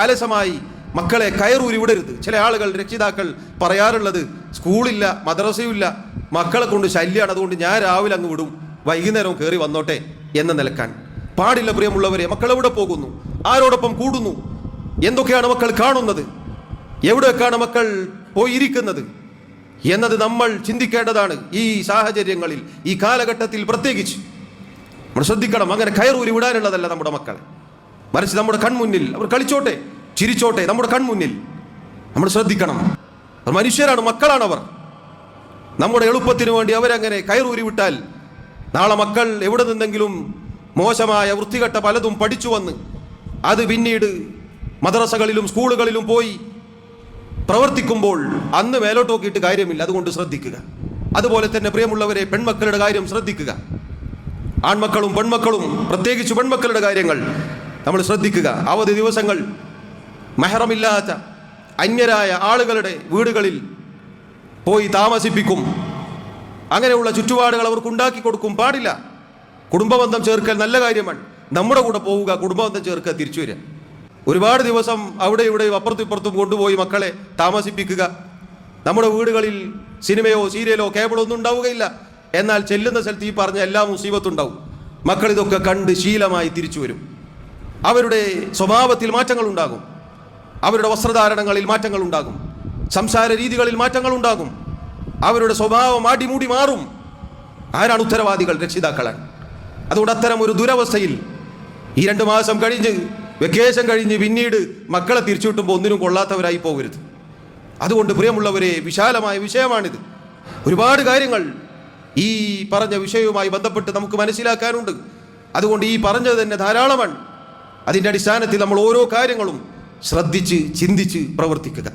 അലസമായി മക്കളെ കയറൂരി വിടരുത്. ചില ആളുകൾ രക്ഷിതാക്കൾ പറയാറുള്ളത്, സ്കൂളില്ല മദ്രസയുമില്ല, മക്കളെ കൊണ്ട് ശല്യമാണ്, അതുകൊണ്ട് ഞാൻ രാവിലെ അങ്ങ് വിടും, വൈകുന്നേരം കയറി വന്നോട്ടെ എന്ന നിലക്കാൻ പാടില്ല. പ്രിയമുള്ളവരെ, മക്കൾ എവിടെ പോകുന്നു, ആരോടൊപ്പം കൂടുന്നു, എന്തൊക്കെയാണ് മക്കൾ കാണുന്നത്, എവിടെയൊക്കെയാണ് മക്കൾ പോയിരിക്കുന്നത് എന്നത് നമ്മൾ ചിന്തിക്കേണ്ടതാണ്. ഈ സാഹചര്യങ്ങളിൽ, ഈ കാലഘട്ടത്തിൽ പ്രത്യേകിച്ച് നമ്മൾ ശ്രദ്ധിക്കണം. അങ്ങനെ കയറൂരി വിടാനുള്ളതല്ല നമ്മുടെ മക്കളെ, മറിച്ച് നമ്മുടെ കൺമുന്നിൽ അവർ കളിച്ചോട്ടെ, ചിരിച്ചോട്ടെ, നമ്മുടെ കൺമുന്നിൽ നമ്മൾ ശ്രദ്ധിക്കണം. മനുഷ്യരാണ്, മക്കളാണ് അവർ. നമ്മുടെ എളുപ്പത്തിന് വേണ്ടി അവരങ്ങനെ കയറൂരി വിട്ടാൽ നാളെ മക്കൾ എവിടെ നിന്നെങ്കിലും മോശമായ വൃത്തികെട്ട പലതും പഠിച്ചു വന്ന് അത് പിന്നീട് മദ്രസകളിലും സ്കൂളുകളിലും പോയി പ്രവർത്തിക്കുമ്പോൾ അന്ന് മേലോട്ട് നോക്കിയിട്ട് കാര്യമില്ല. അതുകൊണ്ട് ശ്രദ്ധിക്കുക. അതുപോലെ തന്നെ പ്രിയമുള്ളവരെ, പെൺമക്കളുടെ കാര്യം ശ്രദ്ധിക്കുക. ആൺമക്കളും പെൺമക്കളും, പ്രത്യേകിച്ച് പെൺമക്കളുടെ കാര്യങ്ങൾ നമ്മൾ ശ്രദ്ധിക്കുക. അവധി ദിവസങ്ങൾ മെഹറമില്ലാത്ത അന്യരായ ആളുകളുടെ വീടുകളിൽ പോയി താമസിപ്പിക്കും. അങ്ങനെയുള്ള ചുറ്റുപാടുകൾ അവർക്ക് ഉണ്ടാക്കി കൊടുക്കും. പാടില്ല. കുടുംബബന്ധം ചേർക്കൽ നല്ല കാര്യമാണ്. നമ്മുടെ കൂടെ പോവുക, കുടുംബബന്ധം ചേർക്കുക, തിരിച്ചു വരിക. ഒരുപാട് ദിവസം അവിടെ ഇവിടെയും അപ്പുറത്തും ഇപ്പുറത്തും കൊണ്ടുപോയി മക്കളെ താമസിപ്പിക്കുക. നമ്മുടെ വീടുകളിൽ സിനിമയോ സീരിയലോ കേബിളോ ഒന്നും ഉണ്ടാവുകയില്ല. എന്നാൽ ചെല്ലുന്ന സ്ഥലത്ത് ഈ പറഞ്ഞ എല്ലാ മുസീബത്തുണ്ടാവും. മക്കൾ ഇതൊക്കെ കണ്ട് ശീലമായി തിരിച്ചു വരും. അവരുടെ സ്വഭാവത്തിൽ മാറ്റങ്ങൾ ഉണ്ടാകും, അവരുടെ വസ്ത്രധാരണങ്ങളിൽ മാറ്റങ്ങൾ ഉണ്ടാകും, സംസാര രീതികളിൽ മാറ്റങ്ങൾ ഉണ്ടാകും, അവരുടെ സ്വഭാവം അടിമുടി മാറും. ആരാണ് ഉത്തരവാദികൾ? രക്ഷിതാക്കളാണ്. അതുകൊണ്ട് അത്തരം ഒരു ദുരവസ്ഥയിൽ ഈ 2 മാസം കഴിഞ്ഞ്, വെക്കേഷൻ കഴിഞ്ഞ് പിന്നീട് മക്കളെ തിരിച്ചു കിട്ടുമ്പോൾ ഒന്നിനും കൊള്ളാത്തവരായി പോകരുത്. അതുകൊണ്ട് പ്രിയമുള്ളവരെ, വിശാലമായ വിഷയമാണിത്. ഒരുപാട് കാര്യങ്ങൾ ഈ പറഞ്ഞ വിഷയവുമായി ബന്ധപ്പെട്ട് നമുക്ക് മനസ്സിലാക്കാനുണ്ട്. അതുകൊണ്ട് ഈ പറഞ്ഞത് തന്നെ ധാരാളമാണ്. അതിൻ്റെ അടിസ്ഥാനത്തിൽ നമ്മൾ ഓരോ കാര്യങ്ങളും ശ്രദ്ധിച്ച് ചിന്തിച്ച് പ്രവർത്തിക്കുക.